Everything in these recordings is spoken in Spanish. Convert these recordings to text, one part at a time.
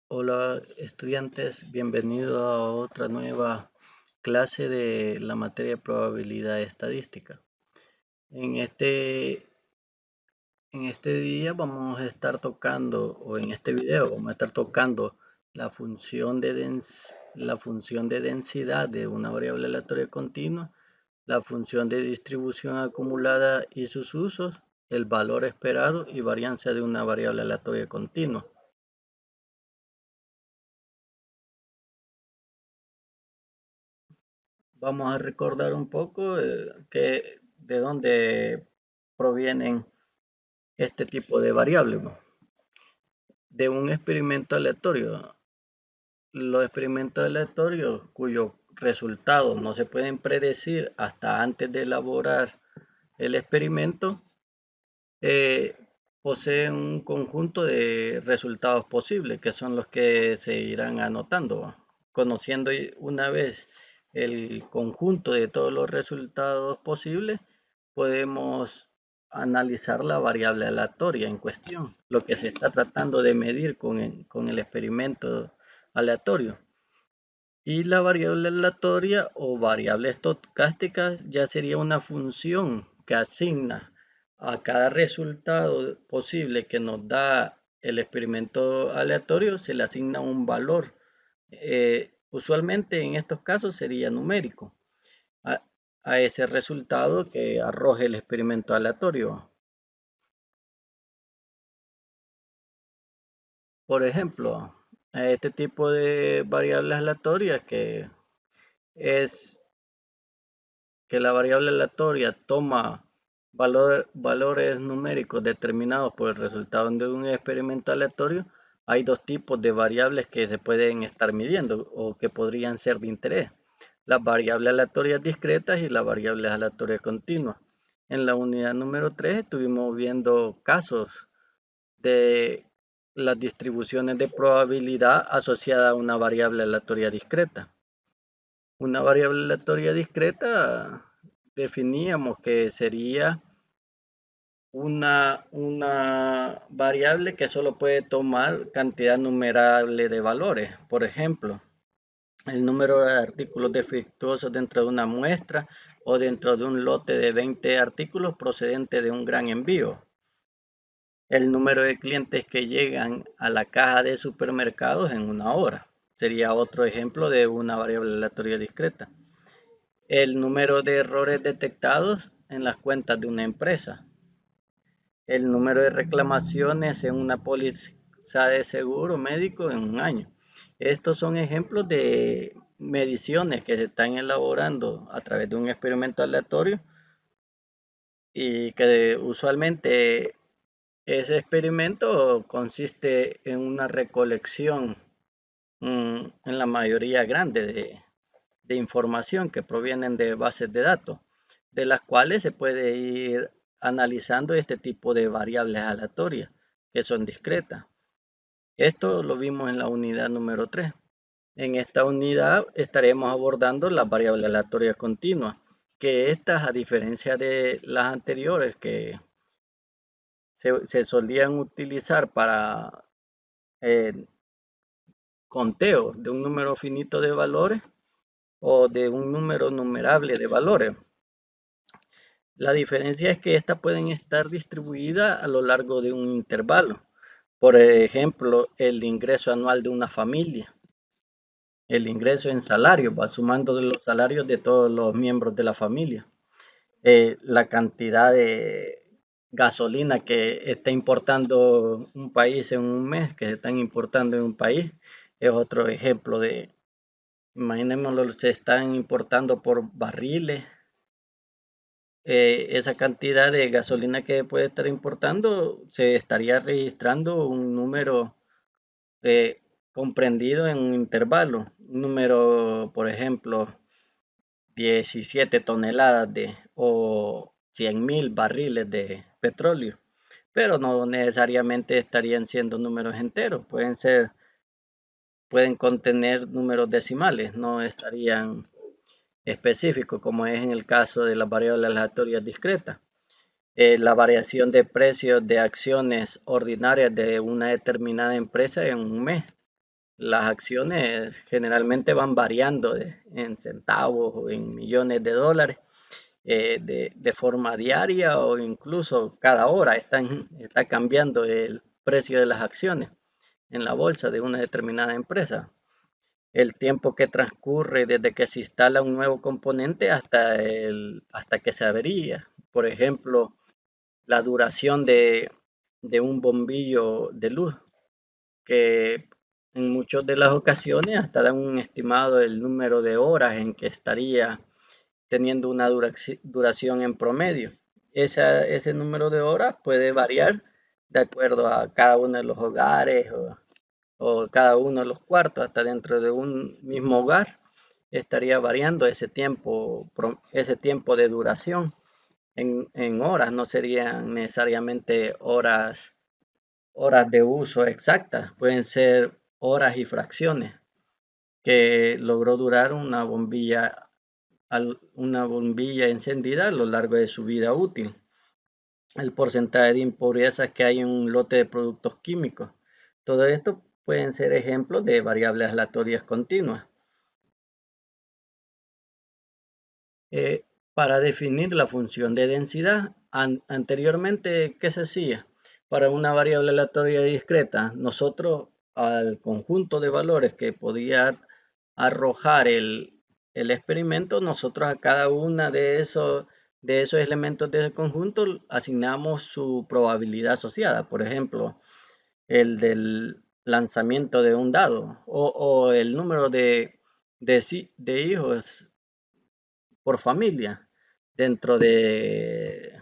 Hola estudiantes, bienvenidos a otra nueva clase de la materia de probabilidad estadística. En este, en este día vamos a estar tocando, o en este video vamos a estar tocando la función de densidad de una variable aleatoria continua, la función de distribución acumulada y sus usos, el valor esperado y varianza de una variable aleatoria continua. Vamos a recordar un poco de dónde provienen este tipo de variables, ¿no? De un experimento aleatorio. Los experimentos aleatorios cuyos resultados no se pueden predecir hasta antes de elaborar el experimento, eh, poseen un conjunto de resultados posibles que son los que se irán anotando. Conociendo una vez el conjunto de todos los resultados posibles, podemos analizar la variable aleatoria en cuestión, lo que se está tratando de medir con el experimento aleatorio. Y la variable aleatoria o variable estocástica ya sería una función que asigna a cada resultado posible que nos da el experimento aleatorio, se le asigna un valor. Usualmente en estos casos sería numérico a, a ese resultado que arroje el experimento aleatorio. Por ejemplo, a este tipo de variables aleatorias es que la variable aleatoria toma valores numéricos determinados por el resultado de un experimento aleatorio, hay dos tipos de variables que se pueden estar midiendo o que podrían ser de interés. Las variables aleatorias discretas y las variables aleatorias continuas. En la unidad número 3 estuvimos viendo casos de las distribuciones de probabilidad asociada a una variable aleatoria discreta. Una variable aleatoria discreta definíamos que sería una variable que solo puede tomar cantidad numerable de valores. Por ejemplo, el número de artículos defectuosos dentro de una muestra o dentro de un lote de 20 artículos procedente de un gran envío. El número de clientes que llegan a la caja de supermercados en una hora. Sería otro ejemplo de una variable aleatoria discreta. El número de errores detectados en las cuentas de una empresa. El número de reclamaciones en una póliza de seguro médico en un año. Estos son ejemplos de mediciones que se están elaborando a través de un experimento aleatorio y que usualmente ese experimento consiste en una recolección en la mayoría grande de información que provienen de bases de datos, de las cuales se puede ir analizando este tipo de variables aleatorias que son discretas. Esto lo vimos en la unidad número 3. En esta unidad estaremos abordando las variables aleatorias continuas, que estas, a diferencia de las anteriores que se solían utilizar para eh, conteo de un número finito de valores o de un número numerable de valores. La diferencia es que estas pueden estar distribuidas a lo largo de un intervalo. Por ejemplo, el ingreso anual de una familia, el ingreso en salario, va sumando de los salarios de todos los miembros de la familia. La cantidad de gasolina que está importando un país en un mes, que se están importando en un país, es otro ejemplo de, imaginémoslo, se están importando por barriles. Esa cantidad de gasolina que puede estar importando, se estaría registrando un número eh, comprendido en un intervalo. Un número, por ejemplo, 17 toneladas o 100.000 barriles de petróleo. Pero no necesariamente estarían siendo números enteros. Pueden contener números decimales, no estarían específicos, como es en el caso de las variables aleatorias discretas. la variación de precios de acciones ordinarias de una determinada empresa en un mes. Las acciones generalmente van variando en centavos o en millones de dólares de forma diaria o incluso cada hora está cambiando el precio de las acciones en la bolsa de una determinada empresa. El tiempo que transcurre desde que se instala un nuevo componente hasta que se avería. Por ejemplo, la duración de un bombillo de luz, que en muchas de las ocasiones hasta dan un estimado del número de horas en que estaría teniendo una duración en promedio. Ese número de horas puede variar de acuerdo a cada uno de los hogares o cada uno de los cuartos, hasta dentro de un mismo hogar estaría variando ese tiempo de duración en horas, no serían necesariamente horas de uso exactas, pueden ser horas y fracciones que logró durar una bombilla encendida a lo largo de su vida útil. El porcentaje de impurezas que hay en un lote de productos químicos. Todo esto pueden ser ejemplos de variables aleatorias continuas. Eh, para definir la función de densidad, anteriormente, ¿qué se hacía? Para una variable aleatoria discreta, nosotros al conjunto de valores que podía arrojar el experimento, nosotros a cada una de esos elementos de ese conjunto asignamos su probabilidad asociada. Por ejemplo, el del lanzamiento de un dado o el número de hijos por familia dentro de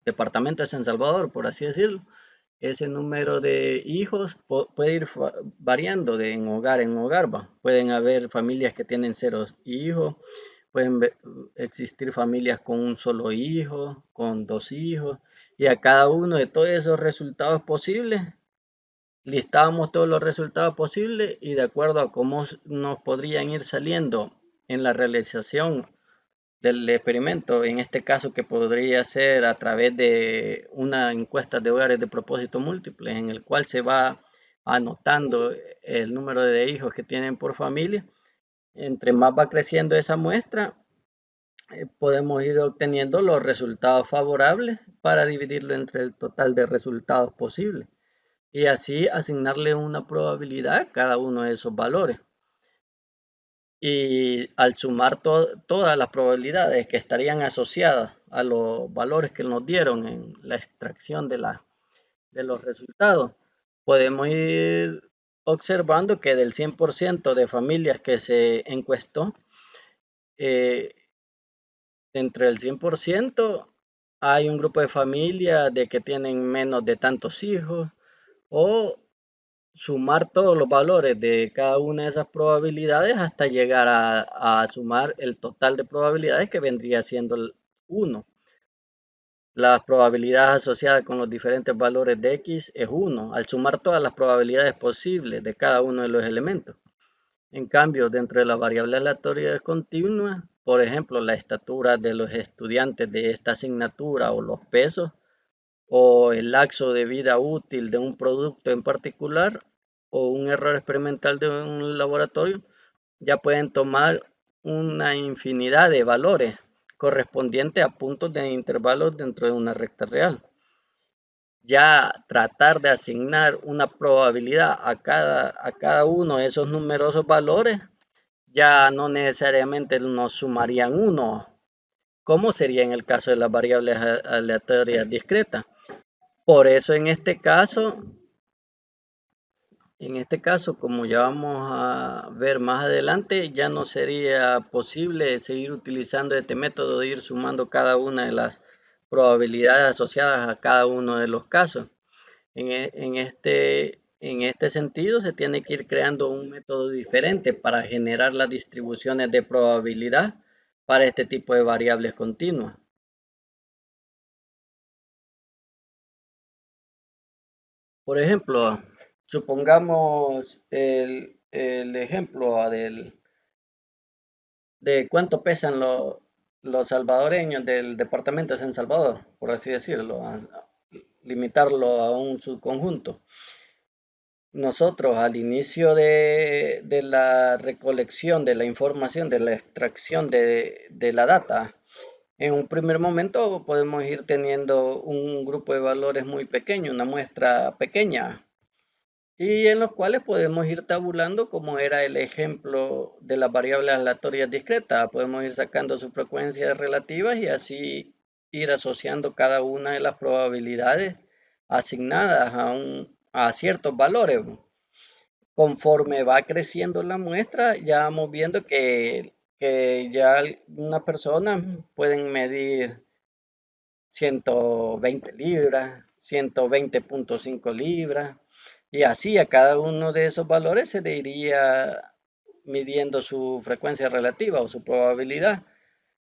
departamento de San Salvador, por así decirlo. Ese número de hijos puede ir variando de en hogar. ¿Va? Pueden haber familias que tienen 0 hijos, pueden existir familias con un solo hijo, con 2 hijos, y a cada uno de todos esos resultados posibles, listábamos todos los resultados posibles y de acuerdo a cómo nos podrían ir saliendo en la realización del experimento, en este caso que podría ser a través de una encuesta de hogares de propósito múltiple, en el cual se va anotando el número de hijos que tienen por familia. Entre más va creciendo esa muestra, podemos ir obteniendo los resultados favorables para dividirlo entre el total de resultados posibles y así asignarle una probabilidad a cada uno de esos valores. Y al sumar todas las probabilidades que estarían asociadas a los valores que nos dieron en la extracción de los resultados, podemos ir observando que del 100% de familias que se encuestó, eh, entre el 100% hay un grupo de familias de que tienen menos de tantos hijos, o sumar todos los valores de cada una de esas probabilidades hasta llegar a sumar el total de probabilidades que vendría siendo el 1. Las probabilidades asociadas con los diferentes valores de X es 1, al sumar todas las probabilidades posibles de cada uno de los elementos. En cambio, dentro de la variable aleatoria discontinua, por ejemplo, la estatura de los estudiantes de esta asignatura o los pesos, o el lapso de vida útil de un producto en particular o un error experimental de un laboratorio, ya pueden tomar una infinidad de valores correspondientes a puntos de intervalos dentro de una recta real. Ya tratar de asignar una probabilidad a cada uno de esos numerosos valores ya no necesariamente nos sumarían uno, como sería en el caso de las variables aleatorias discretas. Por eso en este caso, como ya vamos a ver más adelante, ya no sería posible seguir utilizando este método de ir sumando cada una de las probabilidades asociadas a cada uno de los casos. En este sentido, se tiene que ir creando un método diferente para generar las distribuciones de probabilidad para este tipo de variables continuas. Por ejemplo, supongamos el ejemplo de cuánto pesan los salvadoreños del departamento de San Salvador, por así decirlo, limitarlo a un subconjunto. Nosotros al inicio de la recolección de la información, de la extracción de la data, en un primer momento podemos ir teniendo un grupo de valores muy pequeño, una muestra pequeña, y en los cuales podemos ir tabulando como era el ejemplo de las variables aleatorias discretas. Podemos ir sacando sus frecuencias relativas y así ir asociando cada una de las probabilidades asignadas a ciertos valores. Conforme va creciendo la muestra, ya vamos viendo que ya una persona pueden medir 120 libras, 120.5 libras, y así a cada uno de esos valores se le iría midiendo su frecuencia relativa o su probabilidad.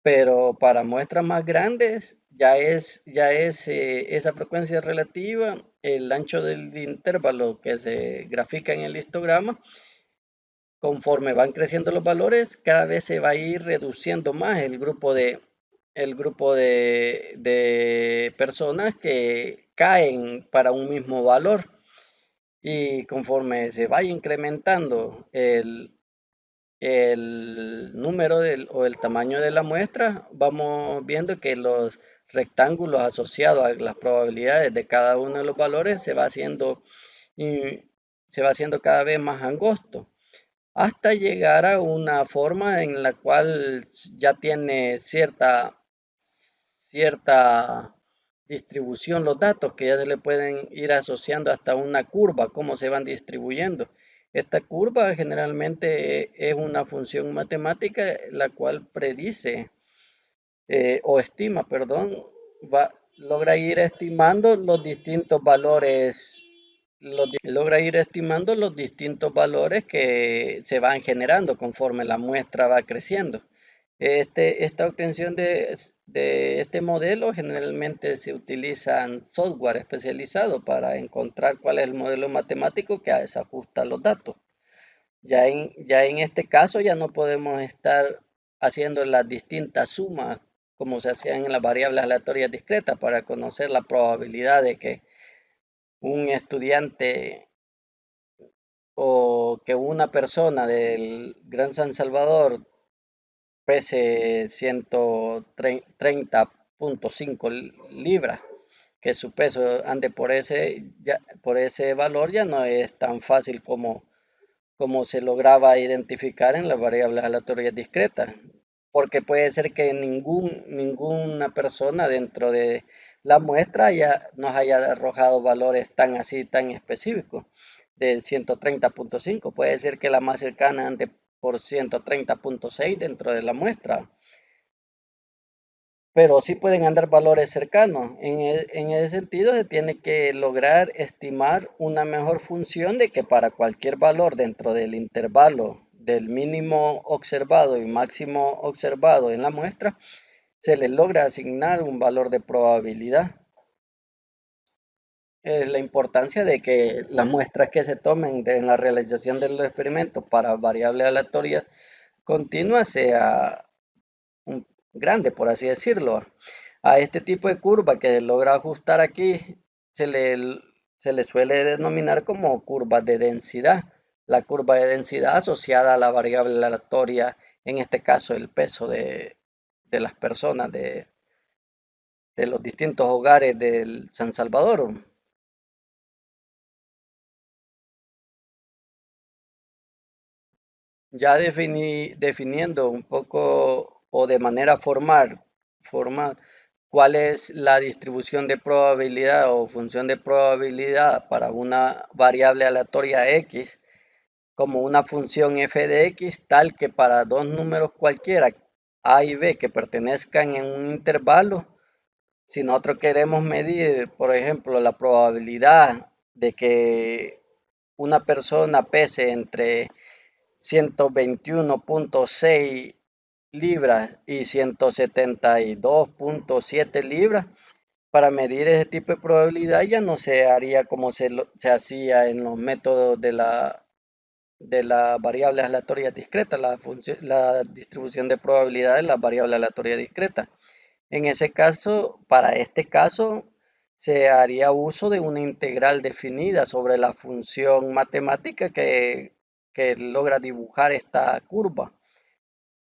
Pero para muestras más grandes ya es esa frecuencia relativa, el ancho del intervalo que se grafica en el histograma. Conforme van creciendo los valores, cada vez se va a ir reduciendo más el grupo de personas que caen para un mismo valor. Y conforme se vaya incrementando el número o el tamaño de la muestra, vamos viendo que los rectángulos asociados a las probabilidades de cada uno de los valores se va haciendo cada vez más angosto, hasta llegar a una forma en la cual ya tiene cierta distribución los datos, que ya se le pueden ir asociando hasta una curva, cómo se van distribuyendo. Esta curva generalmente es una función matemática la cual predice o estima, perdón, logra ir estimando los distintos valores, logra ir estimando los distintos valores que se van generando conforme la muestra va creciendo. Esta obtención de este modelo generalmente se utilizan software especializado para encontrar cuál es el modelo matemático que desajusta los datos. Ya en este caso ya no podemos estar haciendo las distintas sumas como se hacían en las variables aleatorias discretas para conocer la probabilidad de que un estudiante o que una persona del Gran San Salvador pese 130.5 libras, que su peso ande por ese valor ya no es tan fácil como se lograba identificar en las variables aleatorias discretas, porque puede ser que ninguna persona dentro de la muestra ya nos haya arrojado valores tan así, tan específicos de 130.5. Puede ser que la más cercana ande por 130.6 dentro de la muestra, pero sí pueden andar valores cercanos. En ese sentido, se tiene que lograr estimar una mejor función de que para cualquier valor dentro del intervalo del mínimo observado y máximo observado en la muestra, se le logra asignar un valor de probabilidad. Es la importancia de que las muestras que se tomen en la realización de los experimentos para variables aleatorias continuas sea grande, por así decirlo. A este tipo de curva que logra ajustar aquí se le suele denominar como curva de densidad. La curva de densidad asociada a la variable aleatoria, en este caso el peso de las personas de los distintos hogares del San Salvador. Ya definiendo un poco o de manera formal cuál es la distribución de probabilidad o función de probabilidad para una variable aleatoria X como una función f de X tal que para dos números cualquiera A y B que pertenezcan en un intervalo, si nosotros queremos medir, por ejemplo, la probabilidad de que una persona pese entre 121.6 libras y 172.7 libras. Para medir ese tipo de probabilidad ya no se haría como se hacía en los métodos de las variables aleatorias discretas, la distribución de probabilidad de las variables aleatorias discretas. En ese caso, para este caso, se haría uso de una integral definida sobre la función matemática que logra dibujar esta curva,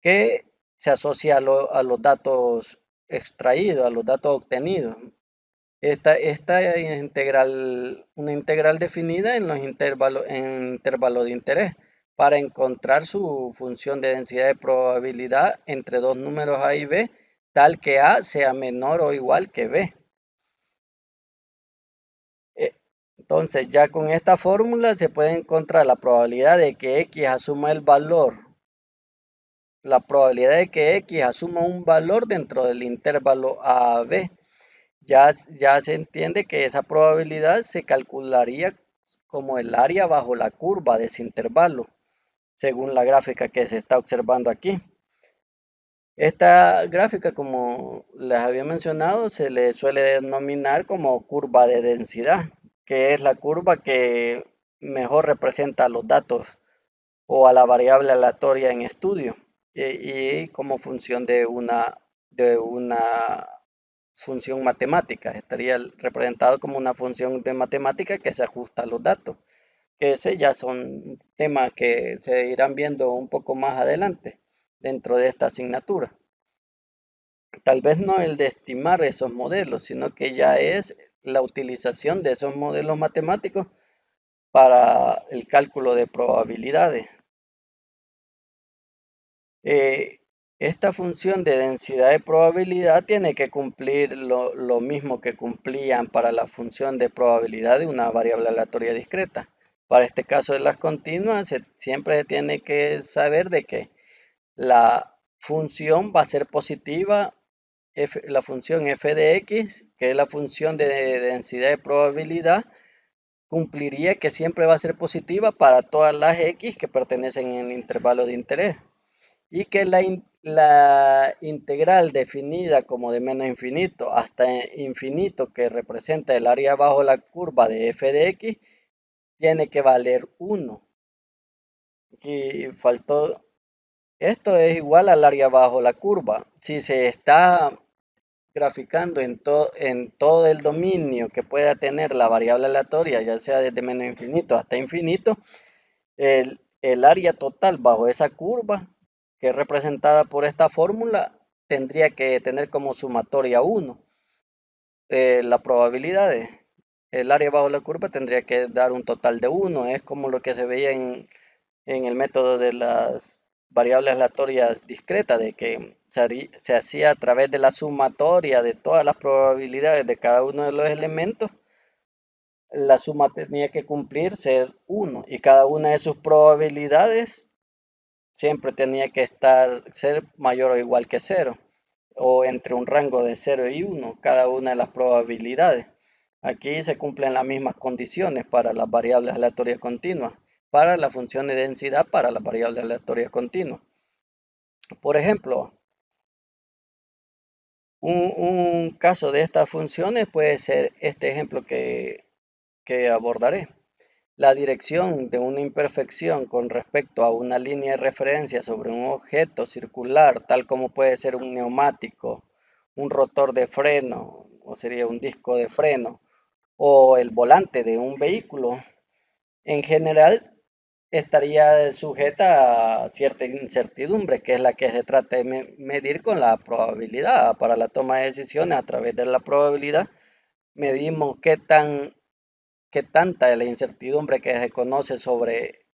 que se asocia a los datos extraídos, a los datos obtenidos. Esta integral, una integral definida en los intervalos de interés para encontrar su función de densidad de probabilidad entre dos números A y B, tal que A sea menor o igual que B. Entonces, ya con esta fórmula se puede encontrar la probabilidad de que X asuma el valor, la probabilidad de que X asuma un valor dentro del intervalo A a B. Ya se entiende que esa probabilidad se calcularía como el área bajo la curva de ese intervalo, según la gráfica que se está observando aquí. Esta gráfica, como les había mencionado, se le suele denominar como curva de densidad, que es la curva que mejor representa los datos o a la variable aleatoria en estudio y como función de una función matemática. Estaría representado como una función de matemática que se ajusta a los datos, que ese ya son temas que se irán viendo un poco más adelante dentro de esta asignatura. Tal vez no el de estimar esos modelos, sino que ya es la utilización de esos modelos matemáticos para el cálculo de probabilidades. Eh, Esta función de densidad de probabilidad tiene que cumplir lo mismo que cumplían para la función de probabilidad de una variable aleatoria discreta. Para este caso de las continuas, siempre tiene que saber de que la función va a ser positiva, la función f de x, que es la función de densidad de probabilidad, cumpliría que siempre va a ser positiva para todas las x que pertenecen en el intervalo de interés y que la integral definida como de menos infinito hasta infinito, que representa el área bajo la curva de f de x, tiene que valer 1. Y faltó, esto es igual al área bajo la curva. Si se está graficando en todo el dominio que pueda tener la variable aleatoria, ya sea desde menos infinito hasta infinito, el área total bajo esa curva, que es representada por esta fórmula, tendría que tener como sumatoria 1. La probabilidad de el área bajo la curva tendría que dar un total de 1. Es como lo que se veía en el método de las variables aleatorias discretas, de que se hacía a través de la sumatoria de todas las probabilidades de cada uno de los elementos. La suma tenía que cumplir ser 1 y cada una de sus probabilidades siempre tenía que ser mayor o igual que 0 o entre un rango de 0 y 1 cada una de las probabilidades. Aquí se cumplen las mismas condiciones para las variables aleatorias continuas, para la función de densidad para las variables aleatorias continuas. Por ejemplo, un caso de estas funciones puede ser este ejemplo que abordaré. La dirección de una imperfección con respecto a una línea de referencia sobre un objeto circular, tal como puede ser un neumático, un rotor de freno, o sería un disco de freno, o el volante de un vehículo, en general estaría sujeta a cierta incertidumbre, que es la que se trata de medir con la probabilidad. Para la toma de decisiones a través de la probabilidad, medimos qué tanta es la incertidumbre que se conoce sobre,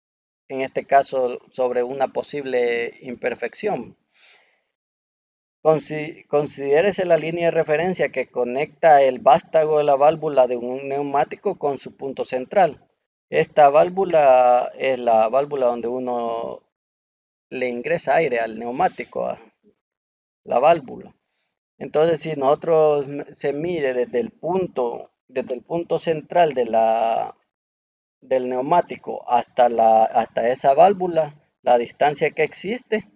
en este caso, sobre una posible imperfección. Considérese la línea de referencia que conecta el vástago de la válvula de un neumático con su punto central. Esta válvula es la válvula donde uno le ingresa aire al neumático, a la válvula. Entonces, si nosotros se mide desde el punto central del neumático hasta esa válvula, la distancia que existe,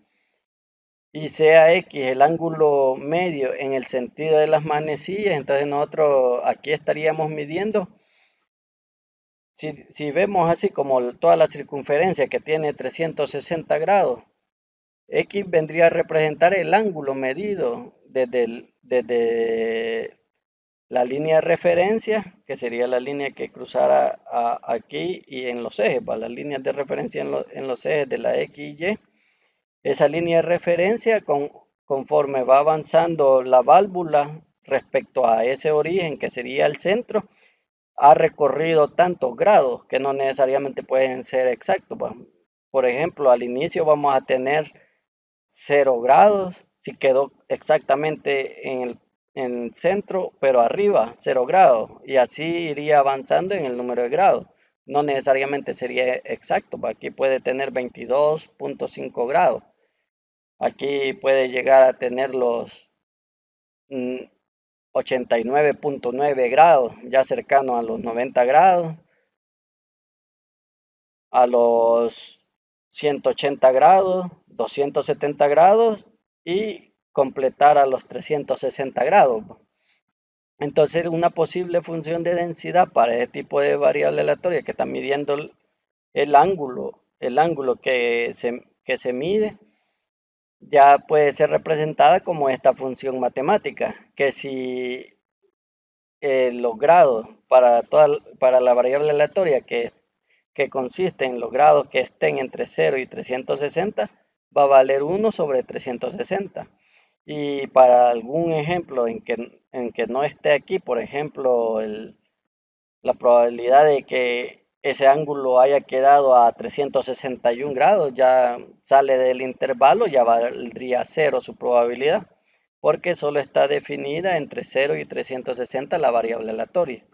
y sea X el ángulo medio en el sentido de las manecillas, entonces nosotros aquí estaríamos midiendo Si vemos así como toda la circunferencia que tiene 360 grados, X vendría a representar el ángulo medido desde la línea de referencia, que sería la línea que cruzara aquí y en los ejes, las líneas de referencia en los ejes de la X y Y. Esa línea de referencia, conforme va avanzando la válvula respecto a ese origen que sería el centro, ha recorrido tantos grados que no necesariamente pueden ser exactos. Por ejemplo, al inicio vamos a tener 0 grados, si quedó exactamente en el centro, pero arriba 0 grados, y así iría avanzando en el número de grados. No necesariamente sería exacto, aquí puede tener 22.5 grados. Aquí puede llegar a tener los 89.9 grados, ya cercano a los 90 grados, a los 180 grados, 270 grados y completar a los 360 grados. Entonces, una posible función de densidad para este tipo de variable aleatoria que está midiendo el ángulo que se mide, ya puede ser representada como esta función matemática, que si los grados para la variable aleatoria que consiste en los grados que estén entre 0 y 360, va a valer 1 sobre 360. Y para algún ejemplo en que no esté aquí, por ejemplo, la probabilidad de que ese ángulo haya quedado a 361 grados, ya sale del intervalo, ya valdría 0 su probabilidad, porque solo está definida entre 0 y 360 la variable aleatoria.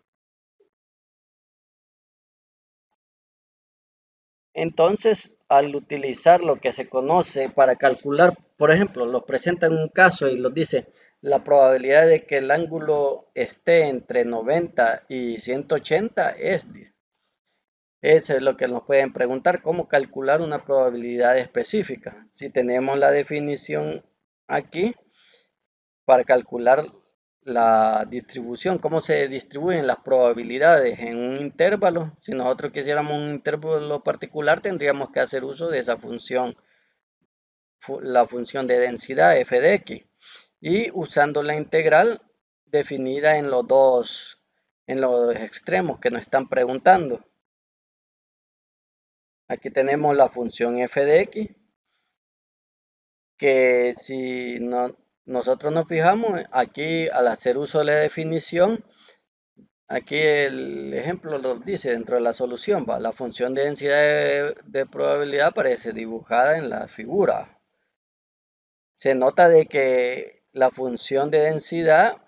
Entonces, al utilizar lo que se conoce para calcular, por ejemplo, los presenta en un caso y los dice, la probabilidad de que el ángulo esté entre 90 y 180 es. Eso es lo que nos pueden preguntar, cómo calcular una probabilidad específica. Si tenemos la definición aquí, para calcular la distribución, cómo se distribuyen las probabilidades en un intervalo. Si nosotros quisiéramos un intervalo particular, tendríamos que hacer uso de esa función, la función de densidad f de x, y usando la integral definida en en los extremos que nos están preguntando. Aquí tenemos la función f de x, que si nosotros nos fijamos, aquí al hacer uso de la definición, aquí el ejemplo lo dice dentro de la solución, la función de densidad de probabilidad aparece dibujada en la figura. Se nota de que la función de densidad,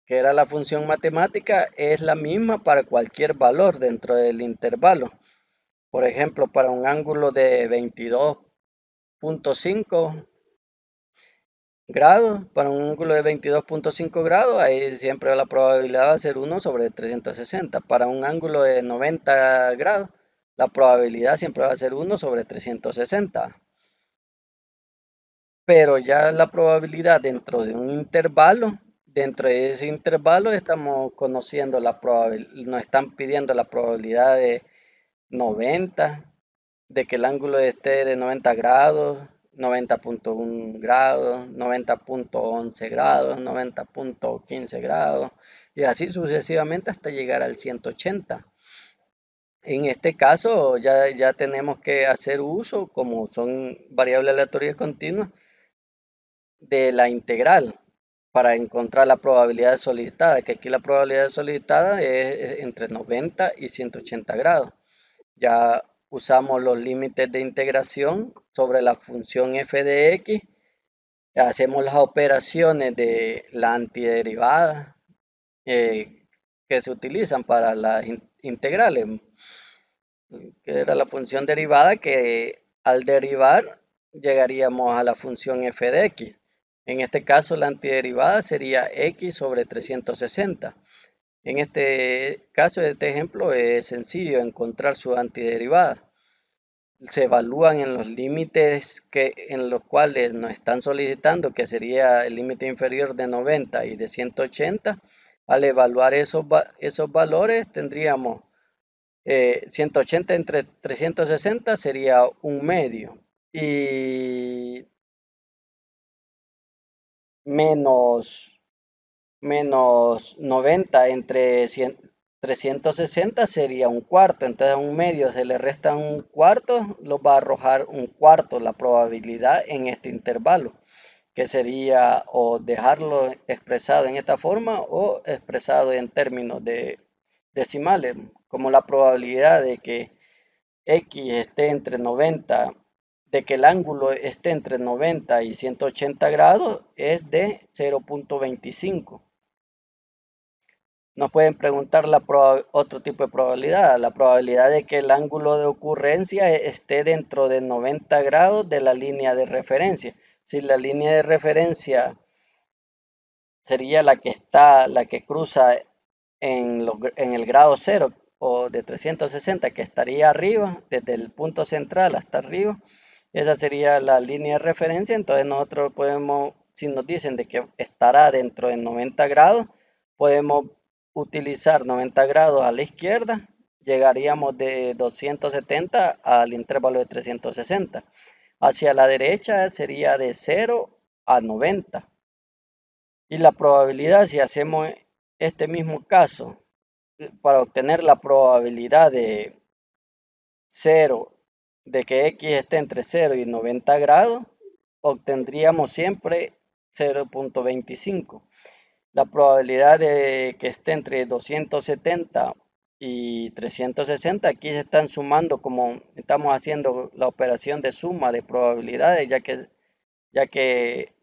que era la función matemática, es la misma para cualquier valor dentro del intervalo. Por ejemplo, para un ángulo de 22.5 grados, para un ángulo de 22.5 grados, ahí siempre la probabilidad va a ser 1 sobre 360. Para un ángulo de 90 grados, la probabilidad siempre va a ser 1 sobre 360. Pero ya la probabilidad dentro de un intervalo, dentro de ese intervalo estamos conociendo la probabilidad, nos están pidiendo la probabilidad de 90, de que el ángulo esté de 90 grados, 90.1 grados, 90.11 grados, 90.15 grados, y así sucesivamente hasta llegar al 180. En este caso ya tenemos que hacer uso, como son variables aleatorias continuas, de la integral para encontrar la probabilidad solicitada, que aquí la probabilidad solicitada es entre 90 y 180 grados. Ya usamos los límites de integración sobre la función f de x, hacemos las operaciones de la antiderivada que se utilizan para las integrales, que era la función derivada, que al derivar llegaríamos a la función f de x. En este caso la antiderivada sería x sobre 360. En este caso, este ejemplo es sencillo encontrar su antiderivada. Se evalúan en los límites en los cuales nos están solicitando, que sería el límite inferior de 90 y de 180. Al evaluar esos valores tendríamos 180 entre 360 sería un medio. Y menos, menos 90 entre 360 sería un cuarto. Entonces a un medio se le resta un cuarto, lo va a arrojar un cuarto la probabilidad en este intervalo, que sería o dejarlo expresado en esta forma o expresado en términos de decimales, como la probabilidad de que X esté entre 90, de que el ángulo esté entre 90 y 180 grados es de 0.25. Nos pueden preguntar otro tipo de probabilidad, la probabilidad de que el ángulo de ocurrencia esté dentro de 90 grados de la línea de referencia. Si la línea de referencia sería la que cruza en el grado cero o de 360, que estaría arriba, desde el punto central hasta arriba. Esa sería la línea de referencia. Entonces nosotros podemos, si nos dicen de que estará dentro de 90 grados, podemos utilizar 90 grados a la izquierda, llegaríamos de 270 al intervalo de 360. Hacia la derecha sería de 0 a 90. Y la probabilidad, si hacemos este mismo caso, para obtener la probabilidad de 0, de que X esté entre 0 y 90 grados, obtendríamos siempre 0.25. La probabilidad de que esté entre 270 y 360, aquí se están sumando como estamos haciendo la operación de suma de probabilidades, ya que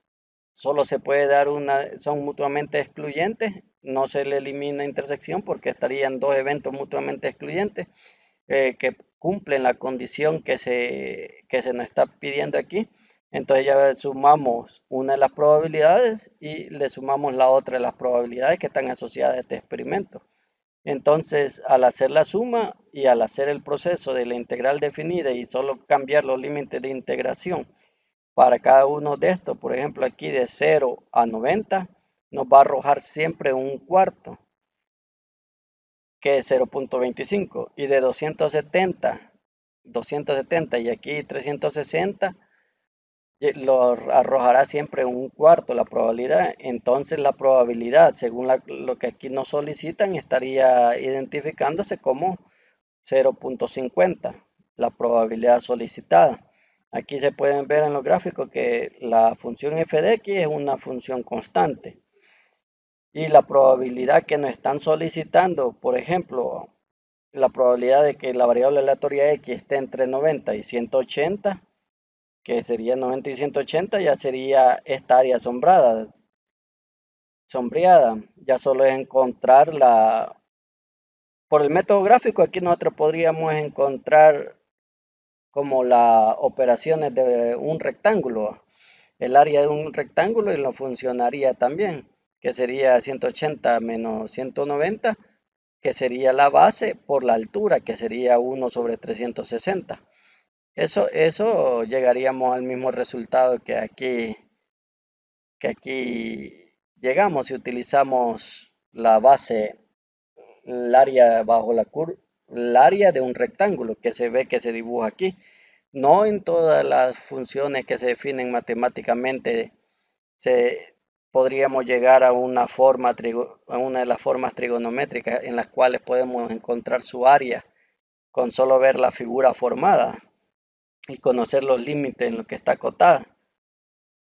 solo se puede dar una, son mutuamente excluyentes, no se le elimina intersección porque estarían dos eventos mutuamente excluyentes que cumplen la condición que se nos está pidiendo aquí. Entonces ya sumamos una de las probabilidades y le sumamos la otra de las probabilidades que están asociadas a este experimento. Entonces, al hacer la suma y al hacer el proceso de la integral definida y solo cambiar los límites de integración para cada uno de estos, por ejemplo, aquí de 0 a 90, nos va a arrojar siempre un cuarto, que es 0.25, y de 270 y aquí 360, lo arrojará siempre un cuarto la probabilidad. Entonces la probabilidad, según lo que aquí nos solicitan, estaría identificándose como 0.50, la probabilidad solicitada. Aquí se pueden ver en los gráficos que la función f de x es una función constante. Y la probabilidad que nos están solicitando, por ejemplo, la probabilidad de que la variable aleatoria x esté entre 90 y 180, que sería 90 y 180, ya sería esta área sombreada. Ya solo es encontrar por el método gráfico, aquí nosotros podríamos encontrar como las operaciones de un rectángulo, el área de un rectángulo, y lo funcionaría también, que sería 180 menos 190, que sería la base por la altura, que sería 1 sobre 360. Eso llegaríamos al mismo resultado que aquí llegamos si utilizamos la base, el área bajo la curva, el área de un rectángulo que se ve que se dibuja aquí. No en todas las funciones que se definen matemáticamente se podríamos llegar a a una de las formas trigonométricas en las cuales podemos encontrar su área con solo ver la figura formada y conocer los límites en los que está acotada,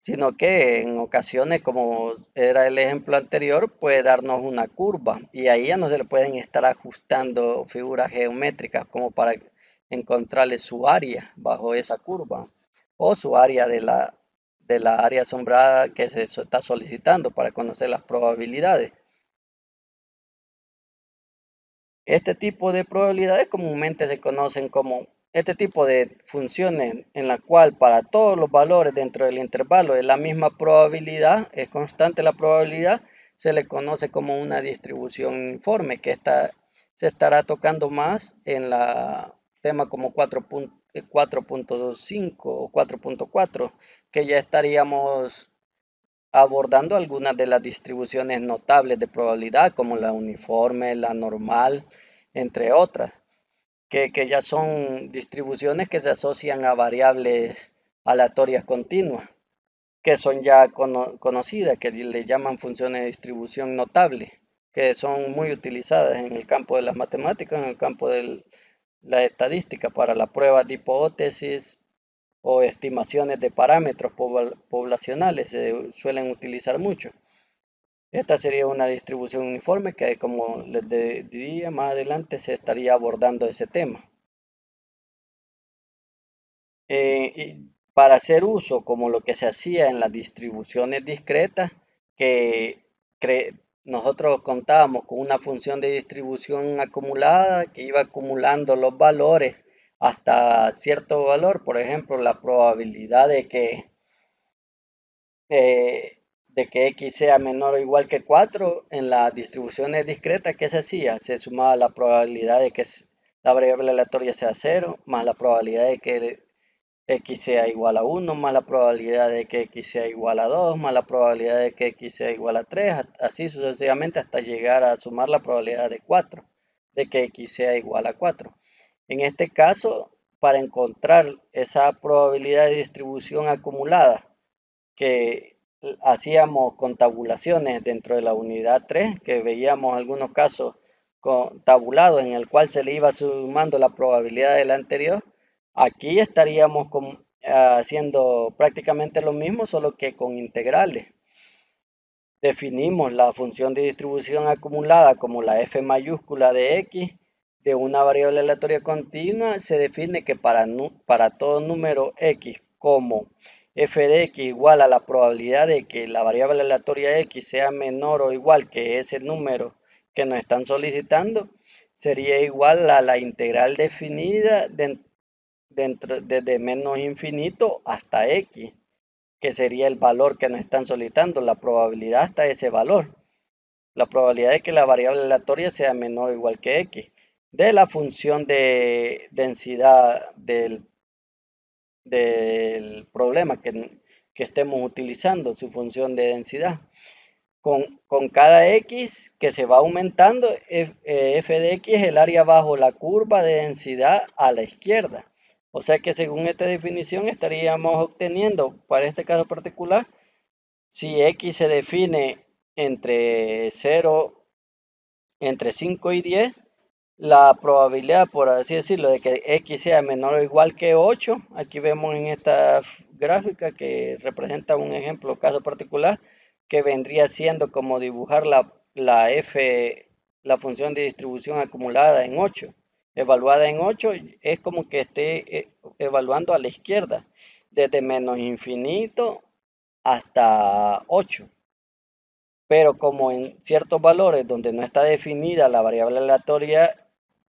sino que en ocasiones, como era el ejemplo anterior, puede darnos una curva y ahí ya no se le pueden estar ajustando figuras geométricas como para encontrarle su área bajo esa curva o su área de la área asombrada que se está solicitando para conocer las probabilidades. Este tipo de probabilidades comúnmente se conocen como este tipo de funciones en la cual para todos los valores dentro del intervalo es la misma probabilidad, es constante la probabilidad, se le conoce como una distribución uniforme, que se estará tocando más en la tema como 4.5 o 4.4, que ya estaríamos abordando algunas de las distribuciones notables de probabilidad, como la uniforme, la normal, entre otras. que ya son distribuciones que se asocian a variables aleatorias continuas, que son ya conocidas, que le llaman funciones de distribución notable, que son muy utilizadas en el campo de las matemáticas, en el campo de la estadística, para la prueba de hipótesis o estimaciones de parámetros poblacionales, se suelen utilizar mucho. Esta sería una distribución uniforme que, como les diría, más adelante se estaría abordando ese tema. Y para hacer uso como lo que se hacía en las distribuciones discretas, que nosotros contábamos con una función de distribución acumulada que iba acumulando los valores hasta cierto valor, por ejemplo, la probabilidad de que x sea menor o igual que 4 en las distribuciones discretas, ¿qué se hacía? Se sumaba la probabilidad de que la variable aleatoria sea 0, más la probabilidad de que x sea igual a 1, más la probabilidad de que x sea igual a 2, más la probabilidad de que x sea igual a 3, así sucesivamente hasta llegar a sumar la probabilidad de 4, de que x sea igual a 4. En este caso, para encontrar esa probabilidad de distribución acumulada que hacíamos con tabulaciones dentro de la unidad 3, que veíamos algunos casos con tabulados en el cual se le iba sumando la probabilidad de la anterior, aquí estaríamos haciendo prácticamente lo mismo, solo que con integrales. Definimos la función de distribución acumulada como la f mayúscula de x de una variable aleatoria continua. Se define que para todo número x como f de x igual a la probabilidad de que la variable aleatoria x sea menor o igual que ese número que nos están solicitando, sería igual a la integral definida desde menos infinito hasta x, que sería el valor que nos están solicitando, la probabilidad hasta ese valor, la probabilidad de que la variable aleatoria sea menor o igual que x, de la función de densidad del problema que estemos utilizando, su función de densidad. Con cada x que se va aumentando, f de x es el área bajo la curva de densidad a la izquierda. O sea que según esta definición estaríamos obteniendo, para este caso particular, si x se define entre 0, entre 5 y 10, la probabilidad, por así decirlo, de que x sea menor o igual que 8, aquí vemos en esta gráfica que representa un ejemplo, caso particular, que vendría siendo como dibujar la función de distribución acumulada en 8. Evaluada en 8 es como que esté evaluando a la izquierda, desde menos infinito hasta 8. Pero como en ciertos valores donde no está definida la variable aleatoria,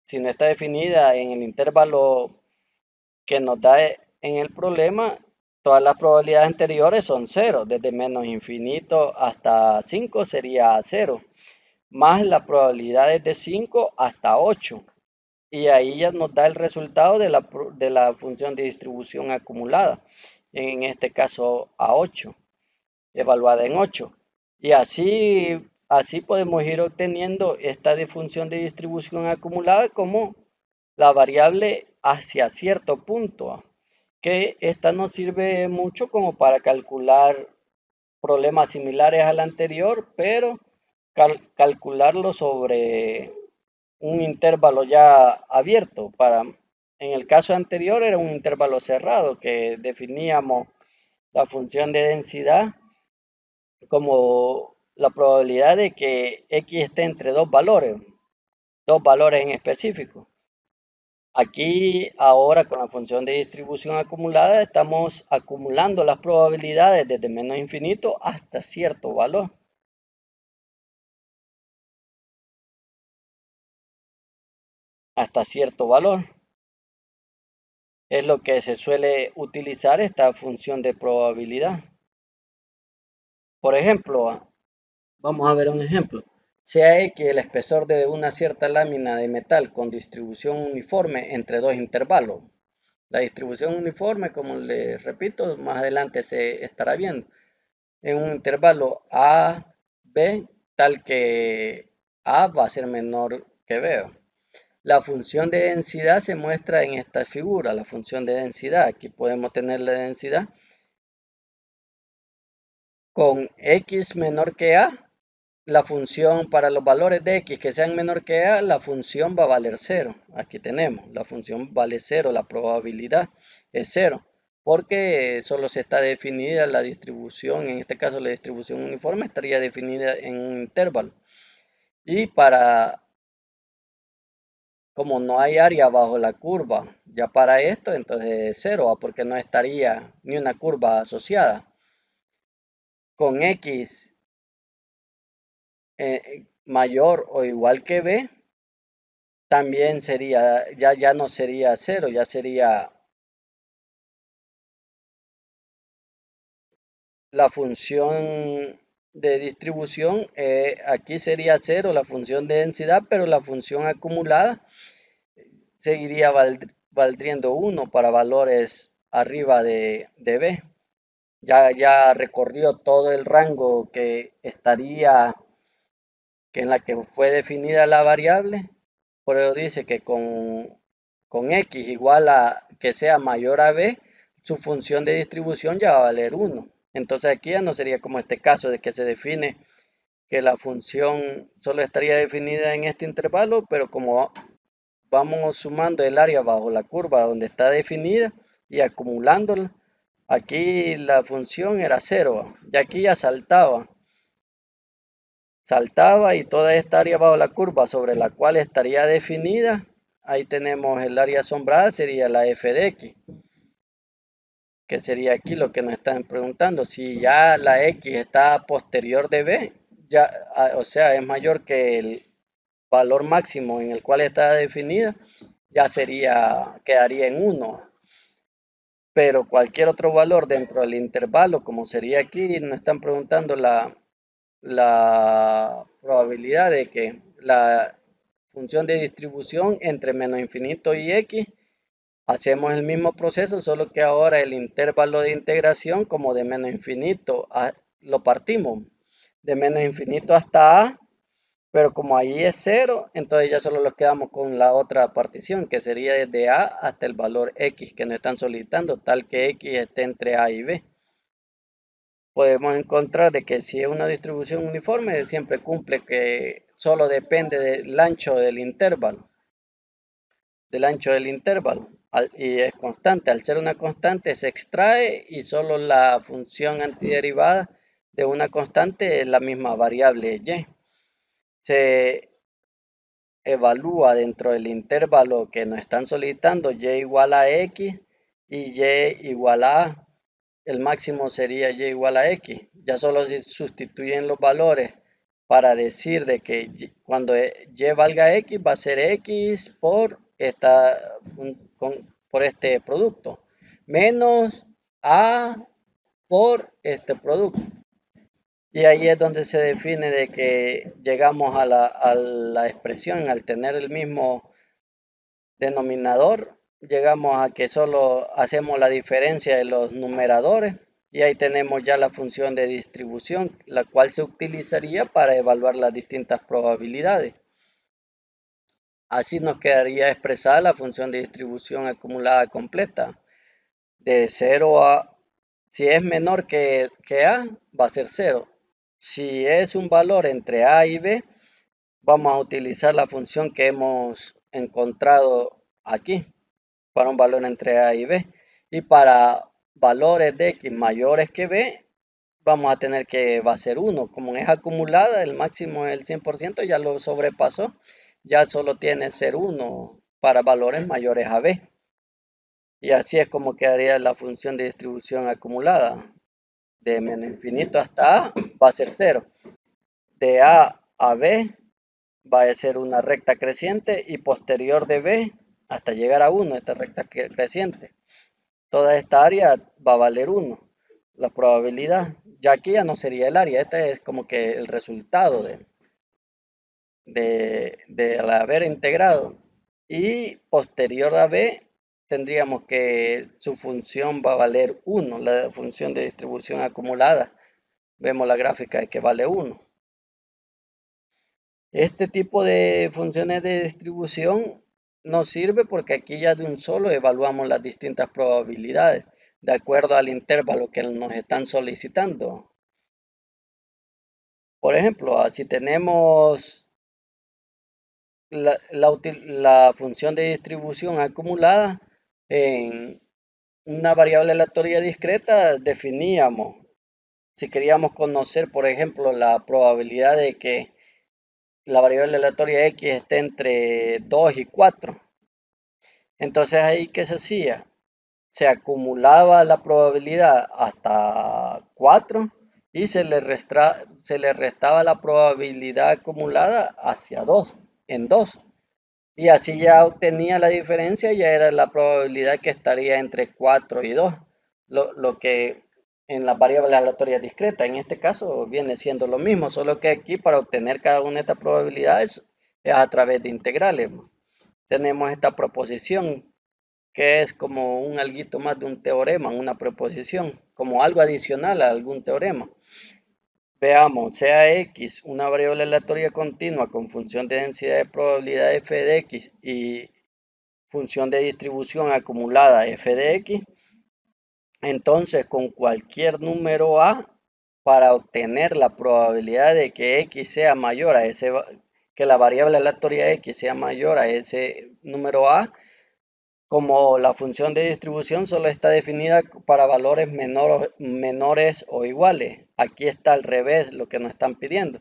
si no está definida en el intervalo que nos da en el problema, todas las probabilidades anteriores son 0, desde menos infinito hasta 5 sería 0, más la probabilidad de 5 hasta 8. Y ahí ya nos da el resultado de la función de distribución acumulada, en este caso a 8, evaluada en 8. Y así podemos ir obteniendo esta función de distribución acumulada como la variable hacia cierto punto, que esta nos sirve mucho como para calcular problemas similares al anterior, pero calcularlo sobre un intervalo ya abierto. En el caso anterior era un intervalo cerrado que definíamos la función de densidad como la probabilidad de que x esté entre dos valores en específico. Aquí ahora con la función de distribución acumulada estamos acumulando las probabilidades desde menos infinito hasta cierto valor. Hasta cierto valor. Es lo que se suele utilizar esta función de probabilidad. Por ejemplo, vamos a ver un ejemplo. Sea X el espesor de una cierta lámina de metal con distribución uniforme entre dos intervalos. La distribución uniforme, como les repito, más adelante se estará viendo. En un intervalo A, B, tal que A va a ser menor que B. La función de densidad se muestra en esta figura, la función de densidad. Aquí podemos tener la densidad con x menor que a. La función para los valores de x que sean menor que a, la función va a valer 0. Aquí tenemos, la función vale 0, la probabilidad es 0, porque solo se está definida la distribución, en este caso la distribución uniforme estaría definida en un intervalo. Y como no hay área bajo la curva, ya para esto entonces es 0, porque no estaría ni una curva asociada. Con x mayor o igual que b, también sería, ya no sería 0, ya sería la función de distribución, aquí sería 0 la función de densidad, pero la función acumulada seguiría valdriendo 1 para valores arriba de b. Ya recorrió todo el rango que estaría, que en la que fue definida la variable. Por eso dice que con x igual a que sea mayor a b, su función de distribución ya va a valer 1. Entonces aquí ya no sería como este caso de que se define que la función solo estaría definida en este intervalo, pero como vamos sumando el área bajo la curva donde está definida y acumulándola, aquí la función era 0, y aquí ya saltaba y toda esta área bajo la curva sobre la cual estaría definida, ahí tenemos el área asombrada, sería la f de x, que sería aquí lo que nos están preguntando. Si ya la x está posterior de b, ya, o sea, es mayor que el valor máximo en el cual está definida, ya quedaría en 1. Pero cualquier otro valor dentro del intervalo, como sería aquí, nos están preguntando la probabilidad de que la función de distribución entre menos infinito y x, hacemos el mismo proceso, solo que ahora el intervalo de integración, como de menos infinito, lo partimos de menos infinito hasta a, pero como ahí es 0, entonces ya solo nos quedamos con la otra partición, que sería desde a hasta el valor x que nos están solicitando, tal que x esté entre a y b. Podemos encontrar de que si es una distribución uniforme, siempre cumple que solo depende del ancho del intervalo, y es constante. Al ser una constante se extrae y solo la función antiderivada de una constante es la misma variable y. Se evalúa dentro del intervalo que nos están solicitando y igual a x y y igual a, el máximo sería y igual a x. Ya solo se sustituyen los valores para decir de que cuando y valga x va a ser x por por este producto menos a por este producto. Y ahí es donde se define de que llegamos a la expresión, al tener el mismo denominador, llegamos a que solo hacemos la diferencia de los numeradores y ahí tenemos ya la función de distribución, la cual se utilizaría para evaluar las distintas probabilidades. Así nos quedaría expresada la función de distribución acumulada completa. De 0 a, si es menor que a, va a ser 0. Si es un valor entre a y b, vamos a utilizar la función que hemos encontrado aquí para un valor entre a y b. Y para valores de x mayores que b, vamos a tener que va a ser 1. Como es acumulada, el máximo es el 100%, ya lo sobrepasó. Ya solo tiene ser 1 para valores mayores a b. Y así es como quedaría la función de distribución acumulada. De menos infinito hasta a va a ser 0. De a b va a ser una recta creciente y posterior de b hasta llegar a 1, esta recta creciente. Toda esta área va a valer 1, la probabilidad. Ya aquí ya no sería el área, este es como que el resultado de haber integrado. Y posterior a b tendríamos que su función va a valer 1, la función de distribución acumulada. Vemos la gráfica de que vale 1. Este tipo de funciones de distribución nos sirve porque aquí ya de un solo evaluamos las distintas probabilidades de acuerdo al intervalo que nos están solicitando. Por ejemplo, si tenemos la función de distribución acumulada en una variable aleatoria discreta, definíamos, si queríamos conocer, por ejemplo, la probabilidad de que la variable aleatoria x esté entre 2 y 4. Entonces ahí, ¿qué se hacía? Se acumulaba la probabilidad hasta 4 y se le restaba la probabilidad acumulada hacia 2, en 2. Y así ya obtenía la diferencia, ya era la probabilidad que estaría entre 4 y 2, lo que en las variables aleatorias discretas, en este caso viene siendo lo mismo, solo que aquí para obtener cada una de estas probabilidades es a través de integrales. Tenemos esta proposición que es como un alguito más de un teorema, una proposición, como algo adicional a algún teorema. Veamos, sea x una variable aleatoria continua con función de densidad de probabilidad f de x y función de distribución acumulada f de x, entonces con cualquier número a, para obtener la probabilidad de que x sea mayor a ese, que la variable aleatoria x sea mayor a ese número a, como la función de distribución solo está definida para valores menores o iguales. Aquí está al revés lo que nos están pidiendo.